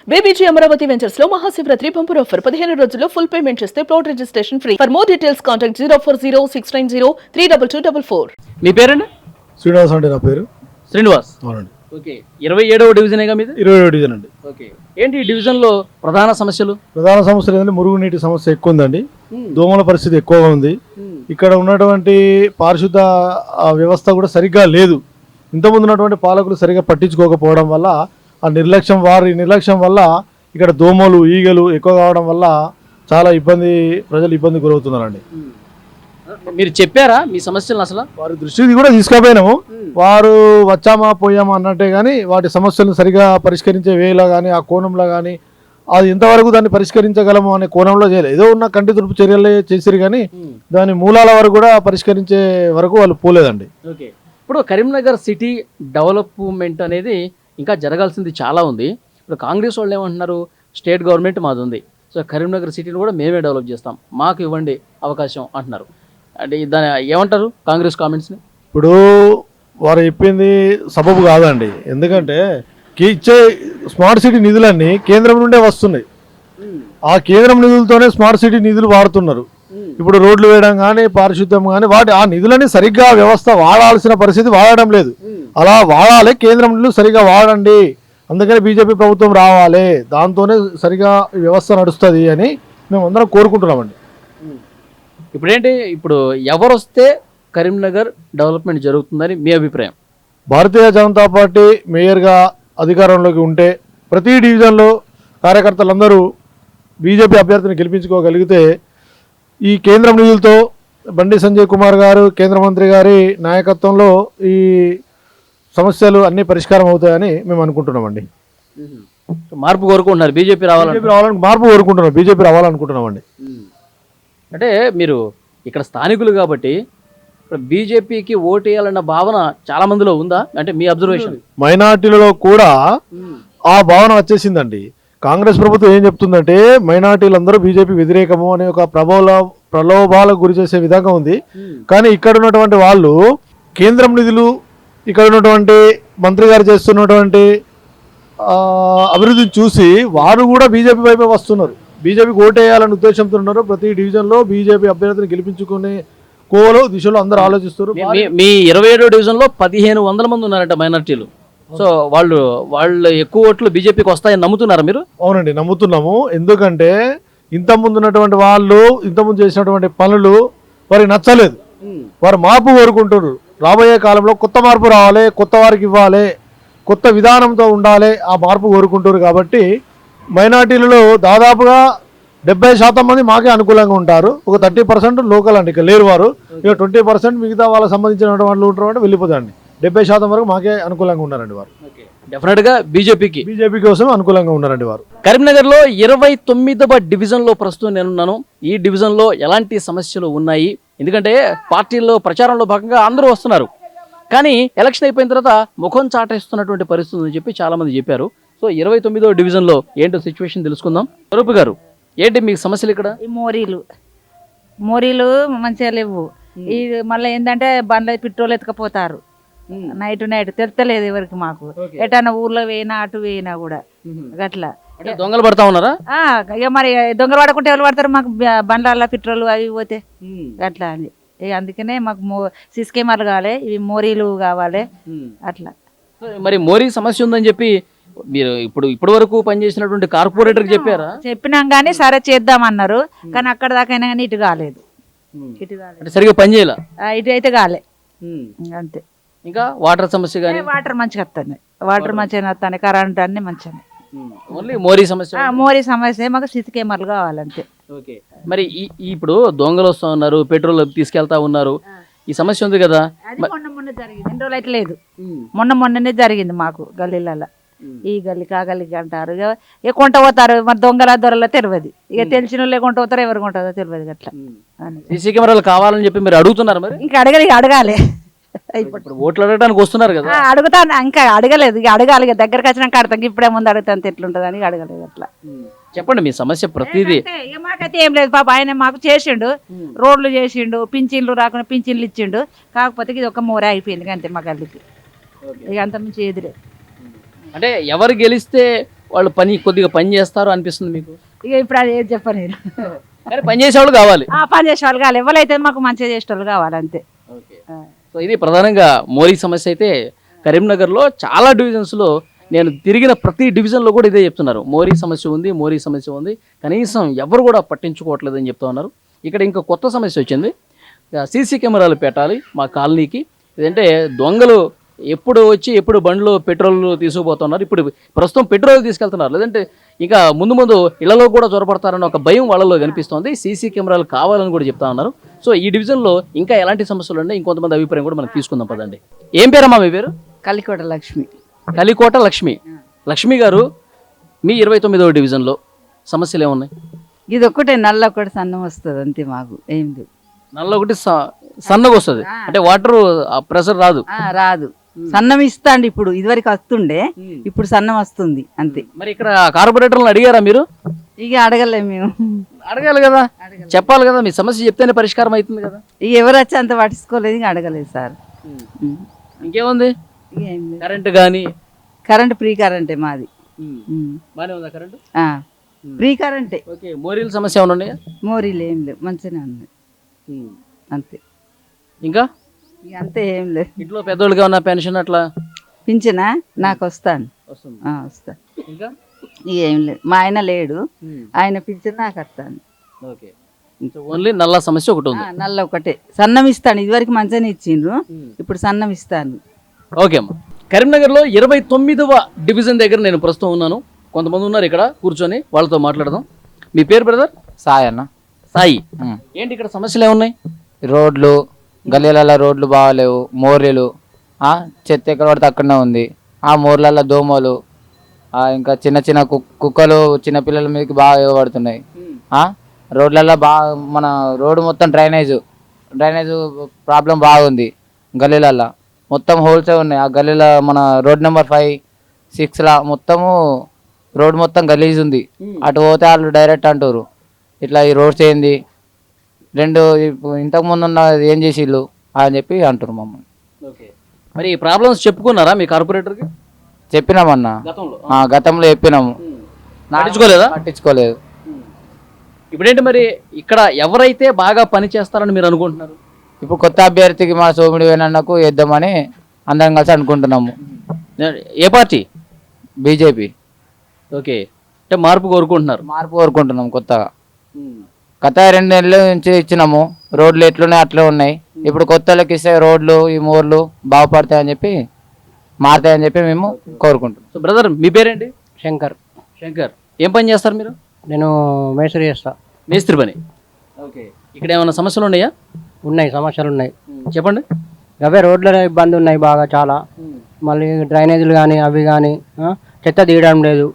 BBG Amaravati ventures లో Mahashivratri bumper offer 15 రోజుల్లో full payment చేస్తే plot registration free. For more details contact 040690344. మీ పేరండి? శ్రీనివాస్ అండి నా పేరు. శ్రీనివాస్. అవునండి. ఓకే, 27వ డివిజనేగా మీది? 27వ డివిజన్ అండి. ఓకే, ఏంటి ఈ డివిజన్లో ప్రధాన సమస్యలు? ప్రధాన సమస్యలు ఏంటంటే మురుగునీటి సమస్య ఎక్కువ ఉందండి. దోమల పరిస్థితి ఎక్కువగా ఉంది. ఇక్కడ ఉన్నటువంటి పారిశుద్ధ వ్యవస్థ కూడా సరిగ్గా లేదు. ఇంతకుముందు ఉన్నటువంటి పాలకులు సరిగ్గా పట్టించుకోకపోవడం వల్ల వారి నిర్లక్ష్యం వల్ల ఇక్కడ దోమలు ఈగలు ఎక్కువ కావడం వల్ల చాలా ప్రజలు ఇబ్బంది గురవుతున్నారండి. మీరు చెప్పారా మీ సమస్యలను? అసలు వారి దృష్టికి కూడా తీసుకుపోయినాము. వారు వచ్చామా పోయామా అన్నట్టే కానీ వాటి సమస్యలను సరిగా పరిష్కరించే వేలో కానీ ఆ కోణంలో కానీ అది ఎంతవరకు దాన్ని పరిష్కరించగలము అనే కోణంలో చేయలేదు. ఏదో ఉన్న కంటి తుడుపు చర్యలే చేసిరు కానీ దాని మూలాల వరకు కూడా పరిష్కరించే వరకు వాళ్ళు పోలేదండి. ఓకే, ఇప్పుడు కరీంనగర్ సిటీ డెవలప్మెంట్ అనేది ఇంకా జరగాల్సింది చాలా ఉంది. ఇప్పుడు కాంగ్రెస్ వాళ్ళు ఏమంటున్నారు, స్టేట్ గవర్నమెంట్ మాది ఉంది, సో కరీంనగర్ సిటీని కూడా మేమే డెవలప్ చేస్తాం, మాకు ఇవ్వండి అవకాశం అంటున్నారు. అంటే దాని ఏమంటారు కాంగ్రెస్ కామెంట్స్ని? ఇప్పుడు వారు చెప్పింది సబబు కాదండి. ఎందుకంటే ఇచ్చే స్మార్ట్ సిటీ నిధులన్నీ కేంద్రం నుండే వస్తున్నాయి. ఆ కేంద్రం నిధులతోనే స్మార్ట్ సిటీ నిధులు వాడుతున్నారు. ఇప్పుడు రోడ్లు వేయడం కానీ పారిశుద్ధ్యం కానీ ఆ నిధులని సరిగ్గా వ్యవస్థ వాడాల్సిన పరిస్థితి వాడడం లేదు. అలా వాడాలి, కేంద్రం నిధులు సరిగ్గా వాడండి, అందుకని బీజేపీ ప్రభుత్వం రావాలి, దాంతోనే సరిగా వ్యవస్థ నడుస్తుంది అని మేము అందరం కోరుకుంటున్నామండి. ఇప్పుడు ఎవరు వస్తే కరీంనగర్ డెవలప్మెంట్ జరుగుతుందని మీ అభిప్రాయం? భారతీయ జనతా పార్టీ మేయర్గా అధికారంలోకి ఉంటే ప్రతి డివిజన్లో కార్యకర్తలందరూ బీజేపీ అభ్యర్థిని గెలిపించుకోగలిగితే ఈ కేంద్రం నిధులతో బండి సంజయ్ కుమార్ గారు కేంద్ర మంత్రి గారి నాయకత్వంలో ఈ సమస్యలు అన్నీ పరిష్కారం అవుతాయని మేము అనుకుంటున్నామండి. మార్పు కోరుకుంటున్నారు, బీజేపీ రావాలనుకుంటున్నామండి. అంటే మీరు ఇక్కడ స్థానికులు కాబట్టి బీజేపీకి ఓటు వేయాలన్న భావన చాలా మందిలో ఉందా? అంటే మీ అబ్జర్వేషన్? మైనార్టీలలో కూడా ఆ భావన వచ్చేసిందండి. కాంగ్రెస్ ప్రభుత్వం ఏం చెప్తుందంటే మైనార్టీలందరూ బీజేపీ వ్యతిరేకము అనే ఒక ప్రలోభాలకు గురి చేసే విధంగా ఉంది. కానీ ఇక్కడ ఉన్నటువంటి వాళ్ళు కేంద్రం నిధులు, ఇక్కడ ఉన్నటువంటి మంత్రి గారు చేస్తున్నటువంటి అభివృద్ధిని చూసి వారు కూడా బీజేపీ వైపే వస్తున్నారు. బీజేపీకి ఓటేయాలనే ఉద్దేశంతో ఉన్నారు. ప్రతి డివిజన్లో బీజేపీ అభ్యర్థిని గెలిపించుకునే దిశలో అందరూ ఆలోచిస్తారు. మీ 27వ డివిజన్లో 1500 మంది ఉన్నారంట మైనార్టీలు. సో వాళ్ళు ఎక్కువ ఓట్లు బీజేపీకి వస్తాయని నమ్ముతున్నారా మీరు? అవునండి, నమ్ముతున్నాము. ఎందుకంటే ఇంతకుముందు ఉన్నటువంటి వాళ్ళు ఇంతకుముందు చేసినటువంటి పనులు వారికి నచ్చలేదు. వారు మార్పు కోరుకుంటున్నారు. రాబోయే కాలంలో కొత్త మార్పు రావాలి, కొత్త వారికి ఇవ్వాలి, కొత్త విధానంతో ఉండాలి, ఆ మార్పు కోరుకుంటారు. కాబట్టి మైనార్టీలలో దాదాపుగా 70% మంది మాకే అనుకూలంగా ఉంటారు. ఒక 30% లోకల్ అండి, ఇక్కడ లేరు వారు. ఇక 20% మిగతా వాళ్ళకి సంబంధించిన వాళ్ళు ఉంటారు, వెళ్ళిపోతారండి. 70% వరకు మాకే అనుకూలంగా ఉన్నారండి వారు. డెఫినెట్గా బీజేపీ కోసం అనుకూలంగా ఉన్నారండి వారు. కరీంనగర్లో 29వ డివిజన్లో ప్రస్తుతం నేనున్నాను. ఈ డివిజన్లో ఎలాంటి సమస్యలు ఉన్నాయి? ఎందుకంటే పార్టీల్లో ప్రచారంలో భాగంగా అందరూ వస్తున్నారు, కానీ ఎలక్షన్ అయిపోయిన తర్వాత ముఖం చాటేస్తున్నటువంటి పరిస్థితి ఉందని చెప్పి చాలా మంది చెప్పారు. సో 29వ డివిజన్లో ఏంటో సిచ్యువేషన్ తెలుసుకుందాం. స్వరూప్ గారు, ఏంటి మీకు సమస్యలు ఇక్కడ? ఈ మోరీలు మంచిగా లేవు. ఇది మళ్ళీ ఏంటంటే బండ్ల పెట్రోల్ ఎత్తుకపోతారు నైట్ తెలుస్తలేదు ఎవరికి. మాకు ఎటన్నా ఊర్లో వేయినా అటు వేయినా కూడా గట్లా దొంగలు పడతా ఉన్నారా? ఇక మరి దొంగలు పడకుంటే ఎవరు పడతారు? మాకు బండ్ల పెట్రోల్ అవి పోతే అట్లా అని. అందుకనే మాకు సిసి కెమెరాలు కావాలి, ఇవి మోరీలు కావాలి అట్లా. మరి మోరీ సమస్య ఉందని చెప్పి మీరు ఇప్పటి వరకు పనిచేసినటువంటి కార్పొరేటర్ చెప్పారా? చెప్పినాం కానీ సరే చేద్దామన్నారు, కానీ అక్కడ దాకా అయినా కానీ ఇటు కాలేదు. సరిగ్గా పని చేయాల, ఇటు అయితే కాలే అంతే. ఇంకా వాటర్ సమస్య కానీ? వాటర్ మంచిగా వస్తుంది, వాటర్ మంచిగా వస్తాయి, కరెంట్ అన్ని మంచిగా. ఓన్లీ మోరీ సమస్య? మోరీ సమస్య మాకు సిసి కెమెరాలు కావాలంతే. ఓకే, మరి ఇప్పుడు దొంగలు వస్తా ఉన్నారు, పెట్రోల్ తీసుకెళ్తా ఉన్నారు, ఈ సమస్య ఉంది కదా? మొన్న జరిగింది, 2 రోజులు అయితే లేదు, మొన్ననే జరిగింది మాకు గల్లీలలో. ఈ గల్లికి ఆ గల్లికి అంటారు, ఇక కొంట పోతారు. మరి దొరలో తెలియదు, ఇక తెలిసిన వాళ్ళు కొంట పోతారు, ఎవరు కొంటారో తెలియదు. అట్లా సీసీ కెమెరాలు కావాలని చెప్పి మీరు అడుగుతున్నారు? మరి ఇంకా అడగాలి. ఇప్పుడు ఓట్లు అడగడానికి వస్తున్నారు కదా? అడుగుతాను, ఇంకా అడగలేదు, ఇక అడగాలి. ఇక దగ్గరకు వచ్చినాక అడతాం, ఇప్పుడే ముందు అడుగుతాను ఎట్లుంటుంది అని అడగలేదు. అట్లా చెప్పండి మీ సమస్య ప్రతిదీ. మాకైతే ఏం లేదు పాప, ఆయన మాకు చేసిండు, రోడ్లు చేసిండు, పింఛన్లు రాకుండా పింఛన్లు ఇచ్చిండు. కాకపోతే ఇది ఒక మోరే అయిపోయింది అంతే మా గల్లికి, ఇక అంత మించి ఎదురే. అంటే ఎవరు గెలిస్తే వాళ్ళు కొద్దిగా పని చేస్తారు అనిపిస్తుంది మీకు? ఇక ఇప్పుడు అది ఏది చెప్పలేరు. కానీ పని చేసేవాళ్ళు కావాలి. పని చేసే వాళ్ళు కావాలి, ఎవరైతే మాకు మంచిగా చేసేవాళ్ళు కావాలి అంతే. సో ఇది ప్రధానంగా మోరీ సమస్య అయితే కరీంనగర్లో చాలా డివిజన్స్లో నేను తిరిగిన ప్రతి డివిజన్లో కూడా ఇదే చెప్తున్నారు, మోరీ సమస్య ఉంది, కనీసం ఎవరు కూడా పట్టించుకోవట్లేదని చెప్తా ఉన్నారు. ఇక్కడ ఇంకా కొత్త సమస్య వచ్చింది, సీసీ కెమెరాలు పెట్టాలి మా కాలనీకి. ఇదంటే దొంగలు ఎప్పుడు బండ్లు పెట్రోల్ తీసుకుపోతున్నారు, ఇప్పుడు ప్రస్తుతం పెట్రోల్ తీసుకెళ్తున్నారు, లేదంటే ఇంకా ముందు ఇళ్లలో కూడా చొరబడతారన్న ఒక భయం వాళ్ళలో కనిపిస్తోంది. సీసీ కెమెరాలు కావాలని కూడా చెప్తా ఉన్నారు. సో ఈ డివిజన్లో ఇంకా ఎలాంటి సమస్యలు ఉన్నాయి, ఇంకొంతమంది అభిప్రాయం కూడా మనం తీసుకుందాం పదండి. ఏం పేరమ్మా మీ పేరు? కలికోట లక్ష్మి. కలికోట లక్ష్మి. లక్ష్మి గారు, మీ 29వ డివిజన్లో సమస్యలు ఏమున్నాయి? ఇది ఒక్కటే నల్ల ఒకటి సన్నం వస్తుంది అంతే, మాకు ఏం లేదు. నల్ల ఒకటి సన్నగా వస్తుంది, అంటే వాటర్ ప్రెషర్ రాదు. రాదు, సన్నం ఇస్తాండి. ఇప్పుడు ఇదివరకు వస్తుండే, ఇప్పుడు సన్నం వస్తుంది అంతే. మరి ఇక్కడ కార్పొరేటర్లను అడిగారా మీరు? ఇక అడగలేము మేము. అడగాలి కదా, చెప్పాలి కదా, మీ సమస్య చెప్తేనే పరిష్కారం అవుతుంది కదా. ఇక ఎవరు వచ్చి అంత పట్టించుకోలేదు, ఇక అడగలేదు సార్. ఇంకేముంది? ఏం లేదు. కరెంట్ కానీ? కరెంట్ ఫ్రీ కరెంటే మాది. బాగానే ఉందా కరెంట్? ఫ్రీ కరెంటే. ఓకే. మోరీల సమస్య ఏమైనా ఉన్నాయా? మోరీలు ఏం లేవు, మంచిగానే ఉంది అంతే. ఇంకా ఇక అంతే, ఏం లేదు. ఇంట్లో పెద్దోళ్ళకి ఏమన్నా పెన్షన్ అట్లా పింఛనా? నాకు వస్తాను. వస్తాను. ఇంకా ఇక ఏం లేదు, మా ఆయన లేడు, ఆయన పింఛన్ నాకు వస్తాను. ఓకే. ఓన్లీ నల్ల సమస్య ఒకటి ఉంది. నల్ల ఒకటే, సన్నం ఇస్తాను. ఇదివరకు మంచిగానే ఇచ్చిండ్రు, ఇప్పుడు సన్నం ఇస్తాను. ఓకే అమ్మా. కరీంనగర్లో 29వ డివిజన్ దగ్గర నేను ప్రస్తుతం ఉన్నాను. కొంతమంది ఉన్నారు ఇక్కడ కూర్చొని, వాళ్ళతో మాట్లాడదాం. మీ పేరు బ్రదర్? సాయి అన్న. సాయి. ఏంటి ఇక్కడ సమస్యలు ఏమున్నాయి? రోడ్లు, గల్లీలలో రోడ్లు బాగాలేవు, మోరీలు, చెత్త ఎక్కడ పడితే అక్కడనే ఉంది. ఆ మోర్లలో దోమలు, ఇంకా చిన్న చిన్న కుక్కలు చిన్నపిల్లల మీదకి బాగా ఎగబడుతున్నాయి. రోడ్లలో బాగా మన రోడ్డు మొత్తం డ్రైనేజ్ ప్రాబ్లం బాగుంది. గల్లీలలో మొత్తం హోల్సే ఉన్నాయి. ఆ గల్లీలో మన రోడ్ నెంబర్ 5, 6లా మొత్తము రోడ్ మొత్తం గలీజ్ ఉంది. అటు పోతే వాళ్ళు డైరెక్ట్ అంటారు, ఇట్లా ఈ రోడ్స్ ఏంది, ఇంతకుముందు ఉన్న ఏం చేసిళ్ళు అని చెప్పి అంటారు మమ్మల్ని. ఓకే. మరి ఈ ప్రాబ్లమ్స్ చెప్పుకున్నారా మీ కార్పొరేటర్కి? చెప్పినామన్నా, గతంలో చెప్పినాము, పట్టించుకోలేదు. ఇప్పుడేంటి మరి ఇక్కడ ఎవరైతే బాగా పని చేస్తారని మీరు అనుకుంటున్నారు? ఇప్పుడు కొత్త అభ్యర్థికి మా సోమిడి వేణన్నకు వేద్దామని అందరం కలిసి అనుకుంటున్నాము. ఏ పార్టీ? బీజేపీ. ఓకే. అంటే మార్పు కోరుకుంటున్నాం కొత్తగా. గత 2 నెలల నుంచి ఇచ్చినాము, రోడ్లు ఎట్లున్నాయి అట్లే ఉన్నాయి. ఇప్పుడు కొత్తలకు ఇస్తే రోడ్లు ఈ మోర్లు బాగుపడతాయని చెప్పి, మారుతాయని చెప్పి మేము కోరుకుంటున్నాం. సో బ్రదర్, మీ పేరేంటి? శంకర్. ఏం పని చేస్తారు మీరు? నేను మేస్త్రి చేస్తా. మేస్త్రి పని. ఓకే. ఇక్కడ ఏమైనా సమస్యలు ఉన్నాయా? ఉన్నాయి, సమస్యలు ఉన్నాయి. చెప్పండి. అవే రోడ్ల ఇబ్బంది ఉన్నాయి బాగా చాలా. మళ్ళీ డ్రైనేజీలు కానీ అవి కానీ, చెత్త తీయడం లేదు,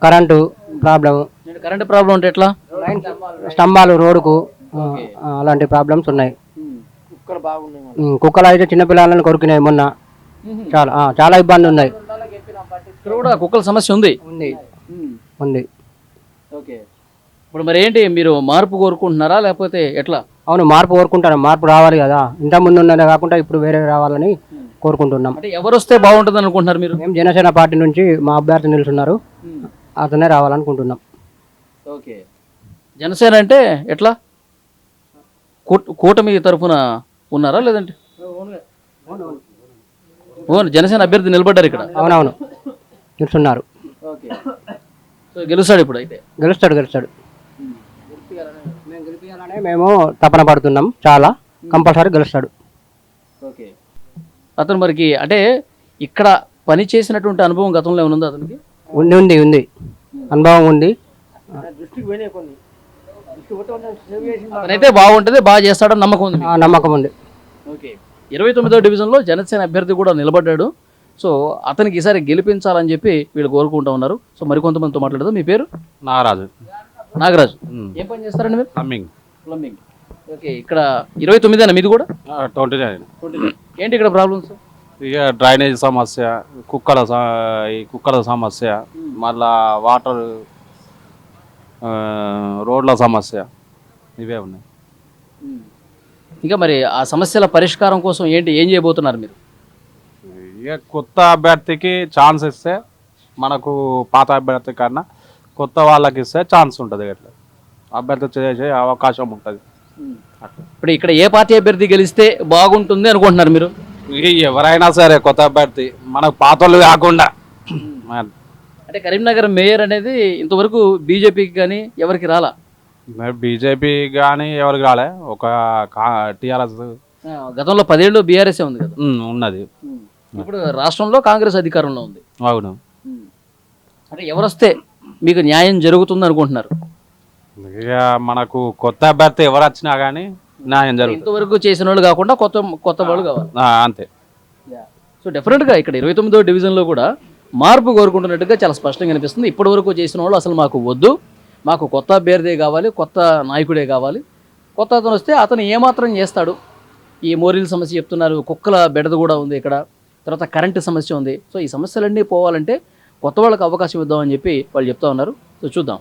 కరెంటు ప్రాబ్లము. కరెంటు ప్రాబ్లం అంటే ఎట్లా? స్తంభాలు రోడ్డుకు, అలాంటి ప్రాబ్లమ్స్ ఉన్నాయి. కుక్కలు అయితే చిన్నపిల్లలను కొరికినాయి మొన్న. చాలా ఇబ్బంది ఉన్నాయి. ఇక్కడ కూడా కుక్కల సమస్య ఉంది. ఓకే. ఇప్పుడు మరి ఏంటి, మీరు మార్పు కోరుకుంటున్నారా లేకపోతే ఎట్లా? అవును, మార్పు కోరుకుంటాను. మార్పు రావాలి కదా, ఇంత ముందు ఉన్నదే కాకుండా ఇప్పుడు వేరే రావాలని కోరుకుంటున్నాం. అంటే ఎవరు వస్తే బాగుంటుంది అనుకుంటున్నారు మీరు? మేము జనసేన పార్టీ నుంచి మా అభ్యర్థి నిలుస్తున్నారు, అతనే రావాలనుకుంటున్నాం. ఓకే. జనసేన అంటే ఎట్లా? కూటమి తరఫున ఉన్నారా లేదంటే జనసేన అభ్యర్థి నిలబడ్డారు ఇక్కడ? అవునవును, నిలుస్తున్నారు. ఓకే. సో గెలుస్తాడు ఇప్పుడు? అయితే గెలుస్తాడు. మేము తపన పడుతున్నాం, చాలా కంపల్సరీ గెలుస్తాడు. ఓకే. అతను మరికి అంటే ఇక్కడ పని చేసినటువంటి అనుభవం గతంలో ఏమైనా ఉందా అతనికి? ఉంది అనుభవం ఉంది. అతనైతే బాగుంటుంది, బాగా చేస్తాడని నమ్మకం ఉంది. ఓకే. 29వ డివిజన్లో జనసేన అభ్యర్థి కూడా నిలబడ్డాడు. సో అతనికి ఈసారి గెలిపించాలని చెప్పి వీళ్ళు కోరుకుంటూ ఉన్నారు. సో మరికొంతమందితో మాట్లాడదాం. మీ పేరు? నాగరాజు. ఏం పని చేస్తారండి మీరు? ప్లంబింగ్. ఓకే. ఇక్కడ 29 మీది కూడా? 29. ఏంటి ఇక్కడ ప్రాబ్లమ్స్? ఇక డ్రైనేజ్ సమస్య, కుక్కల సమస్య, మళ్ళా వాటర్, రోడ్ల సమస్య, ఇవే ఉన్నాయి. ఇంకా మరి ఆ సమస్యల పరిష్కారం కోసం ఏం చేయబోతున్నారు మీరు? ఇక కొత్త అభ్యర్థికి ఛాన్స్ ఇస్తే మనకు పాత అభ్యర్థి కన్నా కొత్త వాళ్ళకి ఇస్తే ఛాన్స్ ఉంటుంది ఇట్లా అభ్యర్థి చేసే అవకాశం ఉంటుంది. ఇప్పుడు ఇక్కడ ఏ పార్టీ అభ్యర్థి గెలిస్తే బాగుంటుంది అనుకుంటున్నారు మీరు? ఎవరైనా సరే కొత్త అభ్యర్థి మనకు పాత వాళ్ళు కాకుండా. అంటే కరీంనగర్ మేయర్ అనేది ఇంతవరకు బీజేపీకి కానీ ఎవరికి రాలా. బీజేపీ కానీ ఎవరికి రాలే, ఒక టీఆర్ఎస్ గతంలో 10 ఏళ్ళు బీఆర్ఎస్ ఉంది కదా. ఉన్నది. ఇప్పుడు రాష్ట్రంలో కాంగ్రెస్ అధికారంలో ఉంది. అవును. అంటే ఎవరు వస్తే మీకు న్యాయం జరుగుతుంది అనుకుంటున్నారు? ఇక మనకు కొత్త అభ్యర్థి ఎవరు వచ్చినా కానీ న్యాయం జరుగుతుంది. ఇంతవరకు చేసిన వాళ్ళు కాకుండా కొత్త వాళ్ళు కావాలి. అంతే. సో డెఫినెట్గా ఇక్కడ 29వ డివిజన్లో కూడా మార్పు కోరుకుంటున్నట్టుగా చాలా స్పష్టంగా కనిపిస్తుంది. ఇప్పటి వరకు చేసిన వాళ్ళు అసలు మాకు వద్దు, మాకు కొత్త అభ్యర్థే కావాలి, కొత్త నాయకుడే కావాలి. కొత్త అతను వస్తే అతను ఏమాత్రం చేస్తాడు. ఈ మోరీల సమస్య చెప్తున్నారు, కుక్కల బెడద కూడా ఉంది ఇక్కడ, తర్వాత కరెంటు సమస్య ఉంది. సో ఈ సమస్యలన్నీ పోవాలంటే కొత్త వాళ్ళకి అవకాశం ఇద్దామని చెప్పి వాళ్ళు చెప్తా ఉన్నారు. సో చూద్దాం.